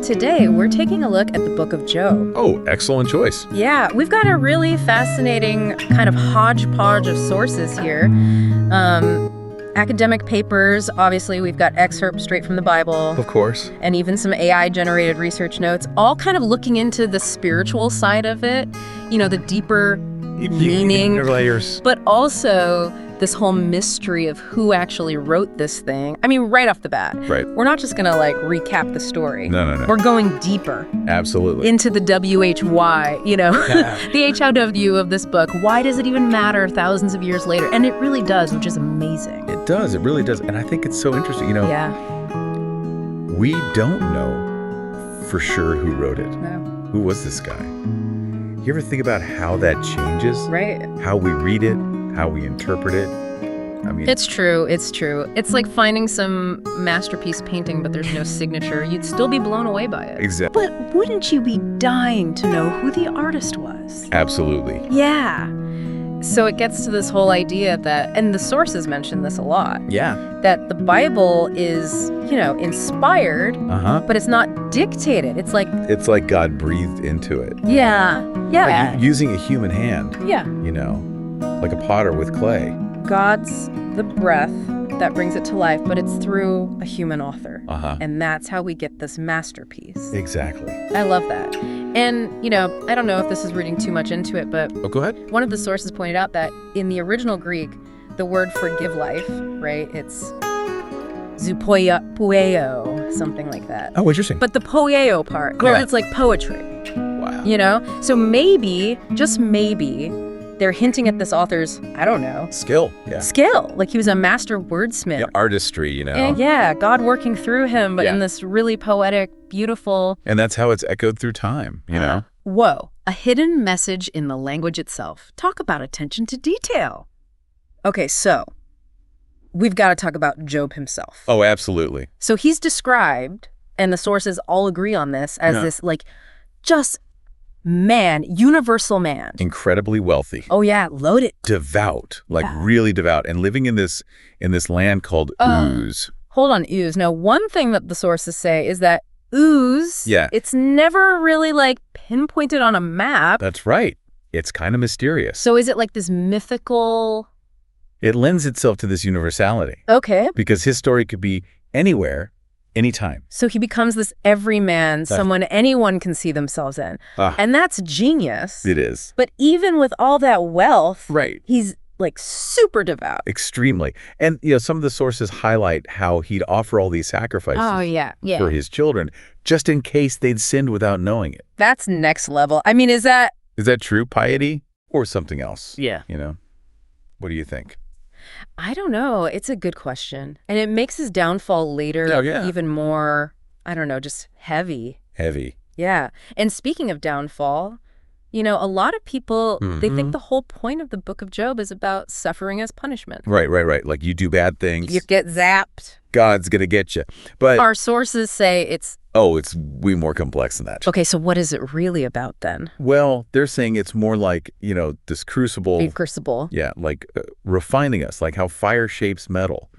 today we're taking a look at the book of Job. Oh, excellent choice. Yeah, we've got a really fascinating kind of hodgepodge of sources here. Academic papers, obviously we've got excerpts straight from the Bible. Of course. And even some AI-generated research notes, all kind of looking into the spiritual side of it, you know, the deeper meaning, layers. but also this whole mystery of who actually wrote this thing. I mean, right off the bat, Right. we're not just going to, like, recap the story. No. We're going deeper Absolutely. into the WHY, you know, the HOW of this book. Why does it even matter thousands of years later? And it really does, which is amazing. It does. It really does. And I think it's so interesting. You know, Yeah. we don't know for sure who wrote it. No. Who was this guy? You ever think about how that changes? Right. How we read it, how we interpret it? I mean, It's true. It's true. It's like finding some masterpiece painting, but there's no signature. You'd still be blown away by it. exactly. But wouldn't you be dying to know who the artist was? Absolutely. Yeah. So it gets to this whole idea that, and the sources mention this a lot, Yeah. that the Bible is, you know, inspired, but it's not dictated. It's like, It's like God breathed into it. yeah, Like using a human hand, yeah. you know, like a potter with clay. God's the breath that brings it to life, but it's through a human author. And that's how we get this masterpiece. Exactly. I love that. And, you know, I don't know if this is reading too much into it, but Oh, go ahead. one of the sources pointed out that in the original Greek, the word for give life, right, it's zoopoieo, something like that. Oh, interesting. But the poieo part, Yeah. it's like poetry, Wow. you know? So maybe, just maybe, they're hinting at this author's, I don't know, Skill. Yeah. skill. Like he was a master wordsmith. Yeah, artistry, you know. And yeah, God working through him, but Yeah. in this really poetic, beautiful... And that's how it's echoed through time, you know? Whoa, a hidden message in the language itself. Talk about attention to detail. Okay, so we've got to talk about Job himself. Oh, absolutely. So he's described, and the sources all agree on this, as this, like, just man, universal man. Incredibly wealthy. Oh, yeah, loaded. Devout, like really devout, and living in this land called Uz. Hold on, Uz. Now, one thing that the sources say is that Uz, it's never really, like, pinpointed on a map. That's right. It's kind of mysterious. So is it like this mythical... It lends itself to this universality. Okay. Because his story could be anywhere, anytime. So he becomes this everyman, someone anyone can see themselves in. And that's genius. It is. But even with all that wealth, Right. he's like super devout. Extremely. And, you know, some of the sources highlight how he'd offer all these sacrifices for his children, just in case they'd sinned without knowing it. That's next level. I mean, is that true piety or something else? Yeah. You know, what do you think? I don't know. It's a good question. And it makes his downfall later even more, I don't know, just heavy. Heavy. Yeah. And speaking of downfall, you know, a lot of people, they think the whole point of the book of Job is about suffering as punishment. Right. Like you do bad things. You get zapped. God's going to get you. But our sources say it's... Oh, it's way more complex than that. Okay, so what is it really about then? Well, they're saying it's more like, you know, this crucible. A crucible. Yeah, like refining us, like how fire shapes metal.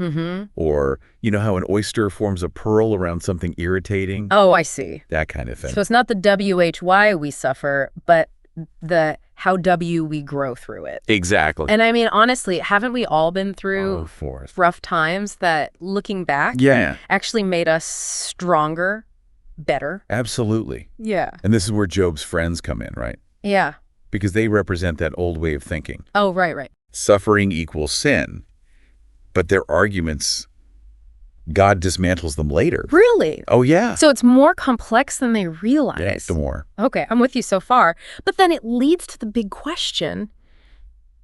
Or, you know, how an oyster forms a pearl around something irritating. Oh, I see. That kind of thing. So it's not the WHY we suffer, but the how we grow through it. Exactly. And I mean, honestly, haven't we all been through rough times that, looking back, actually made us stronger, better? Absolutely. Yeah. And this is where Job's friends come in, right? Yeah. Because they represent that old way of thinking. Oh, right. Suffering equals sin, but their arguments, God dismantles them later. Really? Oh, yeah. So it's more complex than they realize. Yeah, it's more. Okay, I'm with you so far. But then it leads to the big question.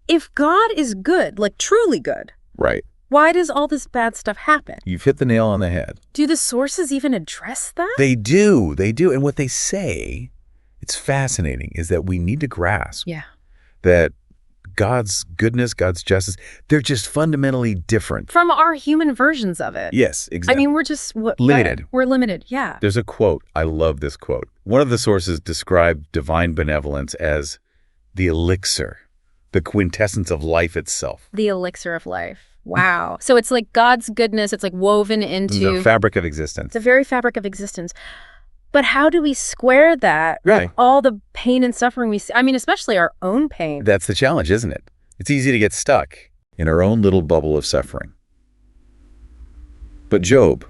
If God is good, like truly good, right, why does all this bad stuff happen? You've hit the nail on the head. Do the sources even address that? They do. And what they say, it's fascinating, is that we need to grasp that God's goodness, God's justice, they're just fundamentally different from our human versions of it. Yes, exactly. I mean, we're just limited. We're limited, yeah. There's a quote. I love this quote. One of the sources described divine benevolence as the elixir, the quintessence of life itself. The elixir of life. Wow. So it's like God's goodness, it's like woven into the fabric of existence. The very fabric of existence. But how do we square that Right. with all the pain and suffering we see? I mean, especially our own pain. That's the challenge, isn't it? It's easy to get stuck in our own little bubble of suffering. But Job,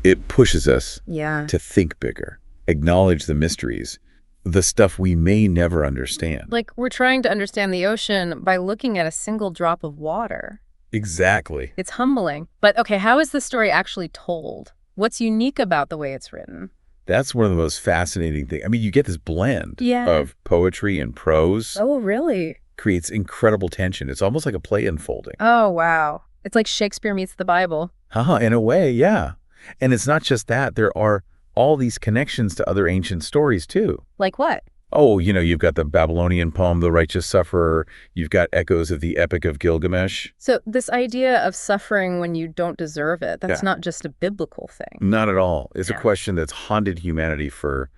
it pushes us to think bigger, acknowledge the mysteries, the stuff we may never understand. Like we're trying to understand the ocean by looking at a single drop of water. Exactly. It's humbling. But okay, how is the story actually told? What's unique about the way it's written? That's one of the most fascinating things. I mean, you get this blend of poetry and prose. Oh, really? Creates incredible tension. It's almost like a play unfolding. Oh, wow. It's like Shakespeare meets the Bible. In a way, yeah. And it's not just that. There are all these connections to other ancient stories, too. Like what? Oh, you've got the Babylonian poem, The Righteous Sufferer. You've got echoes of the Epic of Gilgamesh. So this idea of suffering when you don't deserve it, that's not just a biblical thing. Not at all. It's a question that's haunted humanity for,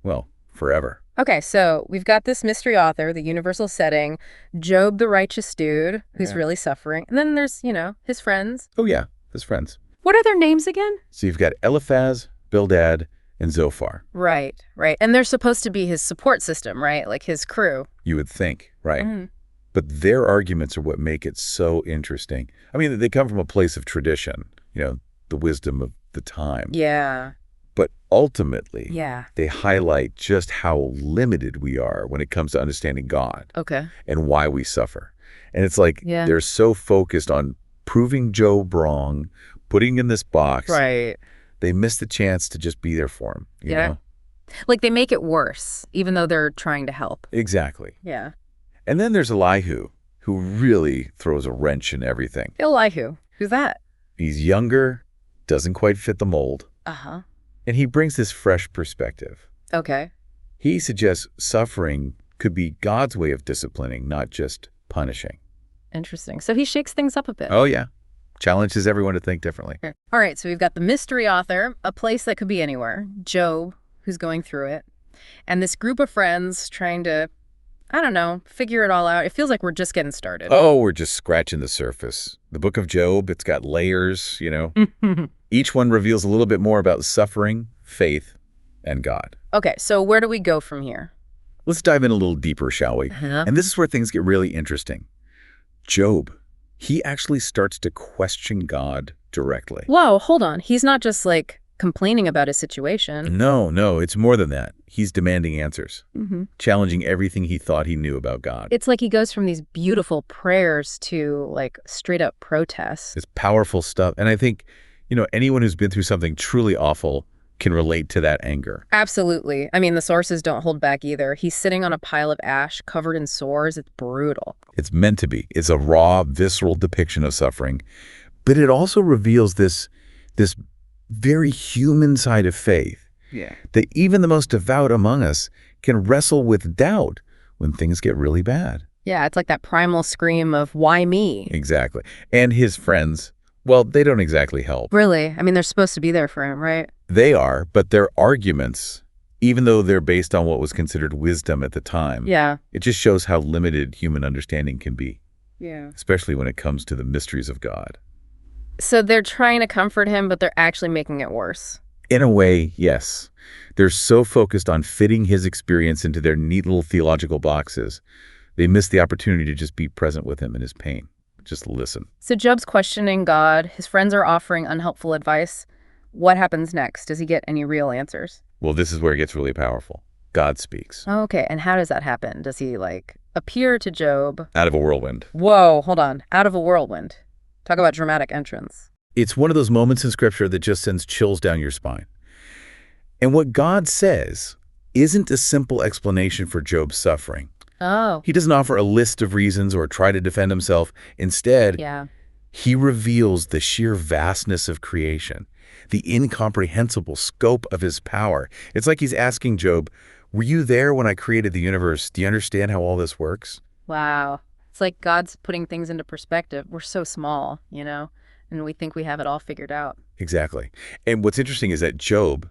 well, forever. Okay, so we've got this mystery author, the universal setting, Job the righteous dude who's really suffering. And then there's, his friends. Oh, yeah, his friends. What are their names again? So you've got Eliphaz, Bildad, and Zophar. Right. And they're supposed to be his support system, right? Like his crew. You would think, right? But their arguments are what make it so interesting. I mean, they come from a place of tradition, the wisdom of the time. Yeah. But ultimately, they highlight just how limited we are when it comes to understanding God and why we suffer. And it's like they're so focused on proving Job wrong, putting him in this box. Right. They miss the chance to just be there for him. You know? Like they make it worse, even though they're trying to help. Exactly. Yeah. And then there's Elihu, who really throws a wrench in everything. Elihu. Who's that? He's younger, doesn't quite fit the mold. Uh-huh. And he brings this fresh perspective. Okay. He suggests suffering could be God's way of disciplining, not just punishing. Interesting. So he shakes things up a bit. Oh, yeah. Challenges everyone to think differently. All right, so we've got the mystery author, a place that could be anywhere, Job, who's going through it, and this group of friends trying to, I don't know, figure it all out. It feels like we're just getting started. Oh, we're just scratching the surface. The book of Job, it's got layers, Each one reveals a little bit more about suffering, faith, and God. Okay, so where do we go from here? Let's dive in a little deeper, shall we? And this is where things get really interesting. Job, he actually starts to question God directly. Whoa, hold on. He's not just like complaining about his situation. No, it's more than that. He's demanding answers, challenging everything he thought he knew about God. It's like he goes from these beautiful prayers to like straight up protests. It's powerful stuff. And I think, anyone who's been through something truly awful can relate to that anger. Absolutely. I mean, the sources don't hold back either. He's sitting on a pile of ash covered in sores. It's brutal. It's meant to be. It's a raw, visceral depiction of suffering. But it also reveals this very human side of faith. Yeah. That even the most devout among us can wrestle with doubt when things get really bad. Yeah, it's like that primal scream of, why me? Exactly. And his friends, well, they don't exactly help. Really? I mean, they're supposed to be there for him, right? They are, but their arguments, even though they're based on what was considered wisdom at the time, it just shows how limited human understanding can be. Yeah. Especially when it comes to the mysteries of God. So they're trying to comfort him, but they're actually making it worse. In a way, yes. They're so focused on fitting his experience into their neat little theological boxes, they miss the opportunity to just be present with him in his pain. Just listen. So Job's questioning God. His friends are offering unhelpful advice. What happens next? Does he get any real answers? Well, this is where it gets really powerful. God speaks. Oh, okay. And how does that happen? Does he, appear to Job? Out of a whirlwind. Whoa, hold on. Out of a whirlwind. Talk about dramatic entrance. It's one of those moments in Scripture that just sends chills down your spine. And what God says isn't a simple explanation for Job's suffering. Oh. He doesn't offer a list of reasons or try to defend himself. Instead, he reveals the sheer vastness of creation, the incomprehensible scope of his power. It's like he's asking Job, were you there when I created the universe? Do you understand how all this works? Wow. It's like God's putting things into perspective. We're so small, and we think we have it all figured out. Exactly. And what's interesting is that Job,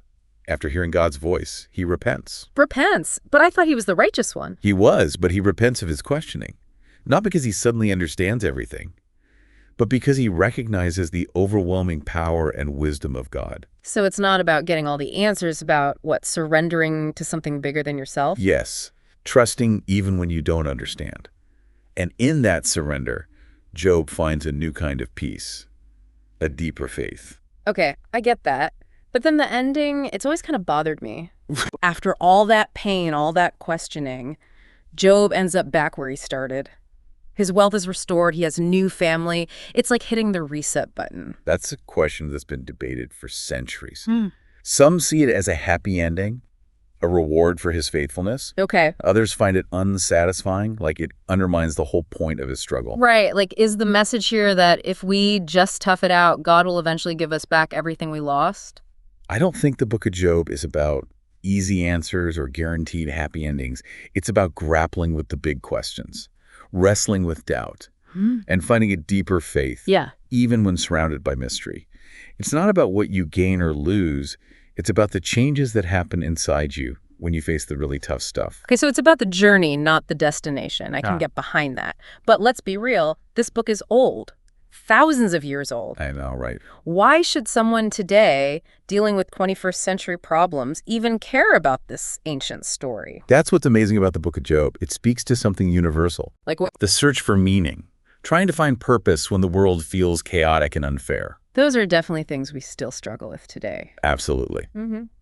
after hearing God's voice, he repents. Repents? But I thought he was the righteous one. He was, but he repents of his questioning. Not because he suddenly understands everything, but because he recognizes the overwhelming power and wisdom of God. So it's not about getting all the answers, about what, surrendering to something bigger than yourself? Yes, trusting even when you don't understand. And in that surrender, Job finds a new kind of peace, a deeper faith. Okay, I get that. But then the ending, it's always kind of bothered me. After all that pain, all that questioning, Job ends up back where he started. His wealth is restored. He has a new family. It's like hitting the reset button. That's a question that's been debated for centuries. Some see it as a happy ending, a reward for his faithfulness. Okay. Others find it unsatisfying, like it undermines the whole point of his struggle. Right. Like, is the message here that if we just tough it out, God will eventually give us back everything we lost? I don't think the book of Job is about easy answers or guaranteed happy endings. It's about grappling with the big questions, wrestling with doubt, and finding a deeper faith, even when surrounded by mystery. It's not about what you gain or lose. It's about the changes that happen inside you when you face the really tough stuff. Okay, so it's about the journey, not the destination. I can get behind that. But let's be real, this book is old. Thousands of years old. I know, right? Why should someone today, dealing with 21st century problems, even care about this ancient story? That's what's amazing about the book of Job. It speaks to something universal. Like what? The search for meaning, trying to find purpose when the world feels chaotic and unfair. Those are definitely things we still struggle with today. Absolutely.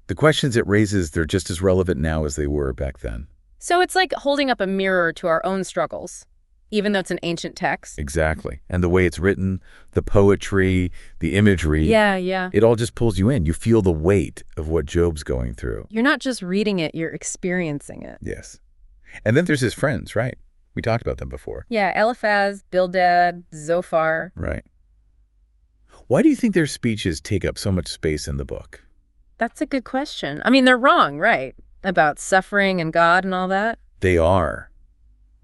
The questions it raises, they're just as relevant now as they were back then. So it's like holding up a mirror to our own struggles, even though it's an ancient text. Exactly. And the way it's written, the poetry, the imagery. Yeah. It all just pulls you in. You feel the weight of what Job's going through. You're not just reading it, you're experiencing it. Yes. And then there's his friends, right? We talked about them before. Yeah, Eliphaz, Bildad, Zophar. Right. Why do you think their speeches take up so much space in the book? That's a good question. I mean, they're wrong, right? About suffering and God and all that. They are.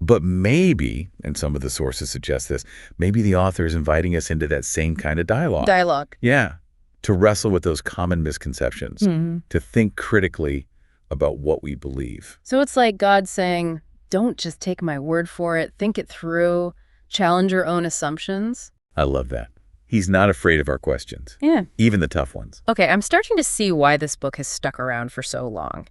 But maybe, and some of the sources suggest this, maybe the author is inviting us into that same kind of dialogue. Yeah. To wrestle with those common misconceptions, to think critically about what we believe. So it's like God saying, don't just take my word for it, think it through, challenge your own assumptions. I love that. He's not afraid of our questions. Yeah. Even the tough ones. Okay, I'm starting to see why this book has stuck around for so long.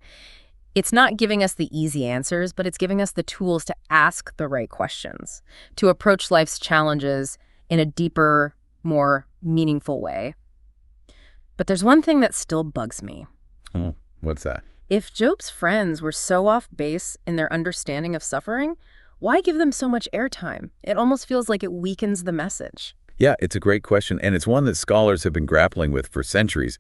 It's not giving us the easy answers, but it's giving us the tools to ask the right questions, to approach life's challenges in a deeper, more meaningful way. But there's one thing that still bugs me. Oh, what's that? If Job's friends were so off base in their understanding of suffering, why give them so much airtime? It almost feels like it weakens the message. Yeah, it's a great question, and it's one that scholars have been grappling with for centuries.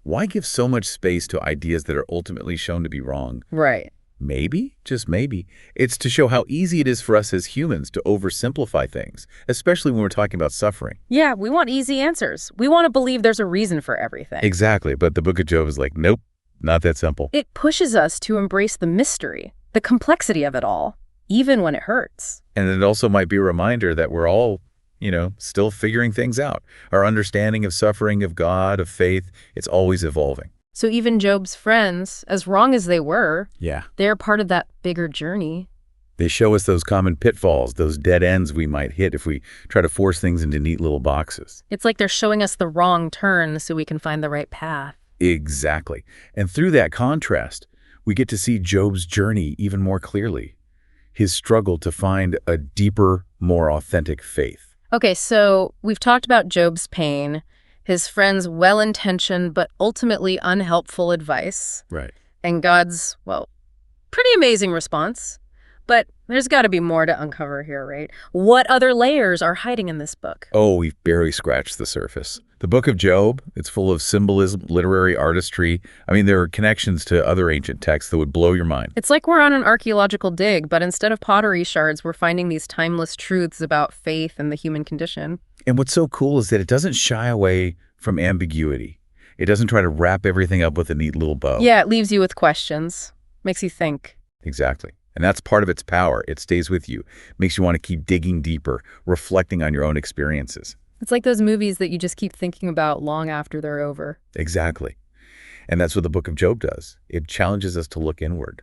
Why give so much space to ideas that are ultimately shown to be wrong? Right. Maybe, just maybe, it's to show how easy it is for us as humans to oversimplify things, especially when we're talking about suffering. Yeah, we want easy answers. We want to believe there's a reason for everything. Exactly, but the book of Job is like, nope, not that simple. It pushes us to embrace the mystery, the complexity of it all, even when it hurts. And it also might be a reminder that we're all, still figuring things out. Our understanding of suffering, of God, of faith, it's always evolving. So even Job's friends, as wrong as they were, yeah, they're part of that bigger journey. They show us those common pitfalls, those dead ends we might hit if we try to force things into neat little boxes. It's like they're showing us the wrong turn so we can find the right path. Exactly. And through that contrast, we get to see Job's journey even more clearly. His struggle to find a deeper, more authentic faith. Okay, so we've talked about Job's pain, his friends' well-intentioned but ultimately unhelpful advice. Right. And God's, pretty amazing response. But there's got to be more to uncover here, right? What other layers are hiding in this book? Oh, we've barely scratched the surface. The book of Job, it's full of symbolism, literary artistry. I mean, there are connections to other ancient texts that would blow your mind. It's like we're on an archaeological dig, but instead of pottery shards, we're finding these timeless truths about faith and the human condition. And what's so cool is that it doesn't shy away from ambiguity. It doesn't try to wrap everything up with a neat little bow. Yeah, it leaves you with questions. Makes you think. Exactly. And that's part of its power. It stays with you, makes you want to keep digging deeper, reflecting on your own experiences. It's like those movies that you just keep thinking about long after they're over. Exactly. And that's what the book of Job does. It challenges us to look inward,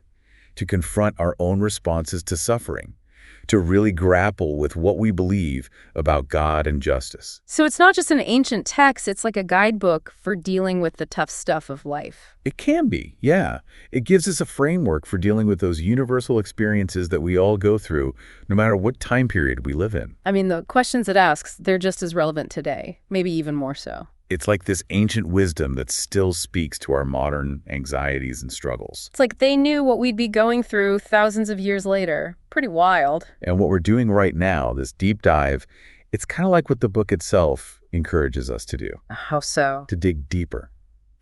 to confront our own responses to suffering, to really grapple with what we believe about God and justice. So it's not just an ancient text, it's like a guidebook for dealing with the tough stuff of life. It can be, yeah. It gives us a framework for dealing with those universal experiences that we all go through, no matter what time period we live in. I mean, the questions it asks, they're just as relevant today, maybe even more so. It's like this ancient wisdom that still speaks to our modern anxieties and struggles. It's like they knew what we'd be going through thousands of years later. Pretty wild. And what we're doing right now, this deep dive, it's kind of like what the book itself encourages us to do. How so? To dig deeper,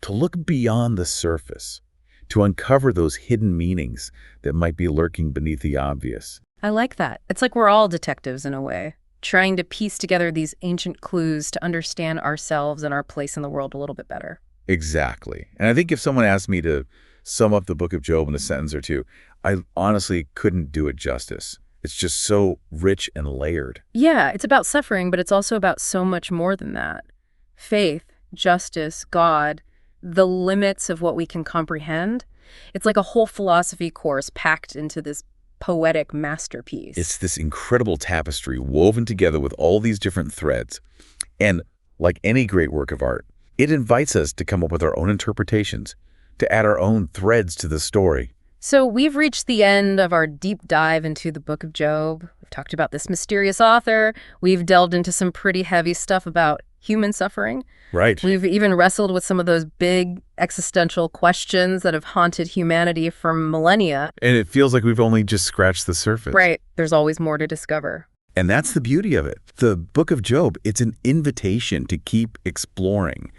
to look beyond the surface, to uncover those hidden meanings that might be lurking beneath the obvious. I like that. It's like we're all detectives in a way, trying to piece together these ancient clues to understand ourselves and our place in the world a little bit better. Exactly. And I think if someone asked me to sum up the book of Job in a sentence or two, I honestly couldn't do it justice. It's just so rich and layered. Yeah, it's about suffering, but it's also about so much more than that. Faith, justice, God, the limits of what we can comprehend. It's like a whole philosophy course packed into this poetic masterpiece. It's this incredible tapestry woven together with all these different threads. And like any great work of art, it invites us to come up with our own interpretations, to add our own threads to the story. So we've reached the end of our deep dive into the Book of Job. We've talked about this mysterious author. We've delved into some pretty heavy stuff about human suffering. Right. We've even wrestled with some of those big existential questions that have haunted humanity for millennia. And it feels like we've only just scratched the surface. Right. There's always more to discover. And that's the beauty of it. The Book of Job, it's an invitation to keep exploring,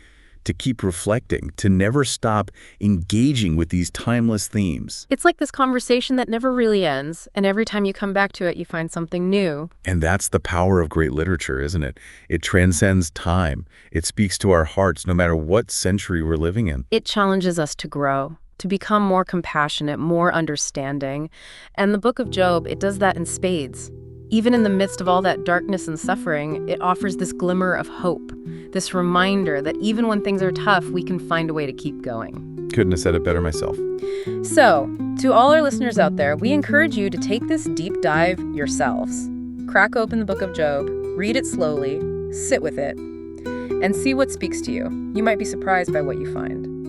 to keep reflecting, to never stop engaging with these timeless themes. It's like this conversation that never really ends, and every time you come back to it, you find something new. And that's the power of great literature, isn't it? It transcends time. It speaks to our hearts no matter what century we're living in. It challenges us to grow, to become more compassionate, more understanding. And the Book of Job, it does that in spades. Even in the midst of all that darkness and suffering, it offers this glimmer of hope, this reminder that even when things are tough, we can find a way to keep going. Couldn't have said it better myself. So, to all our listeners out there, we encourage you to take this deep dive yourselves. Crack open the Book of Job, read it slowly, sit with it, and see what speaks to you. You might be surprised by what you find.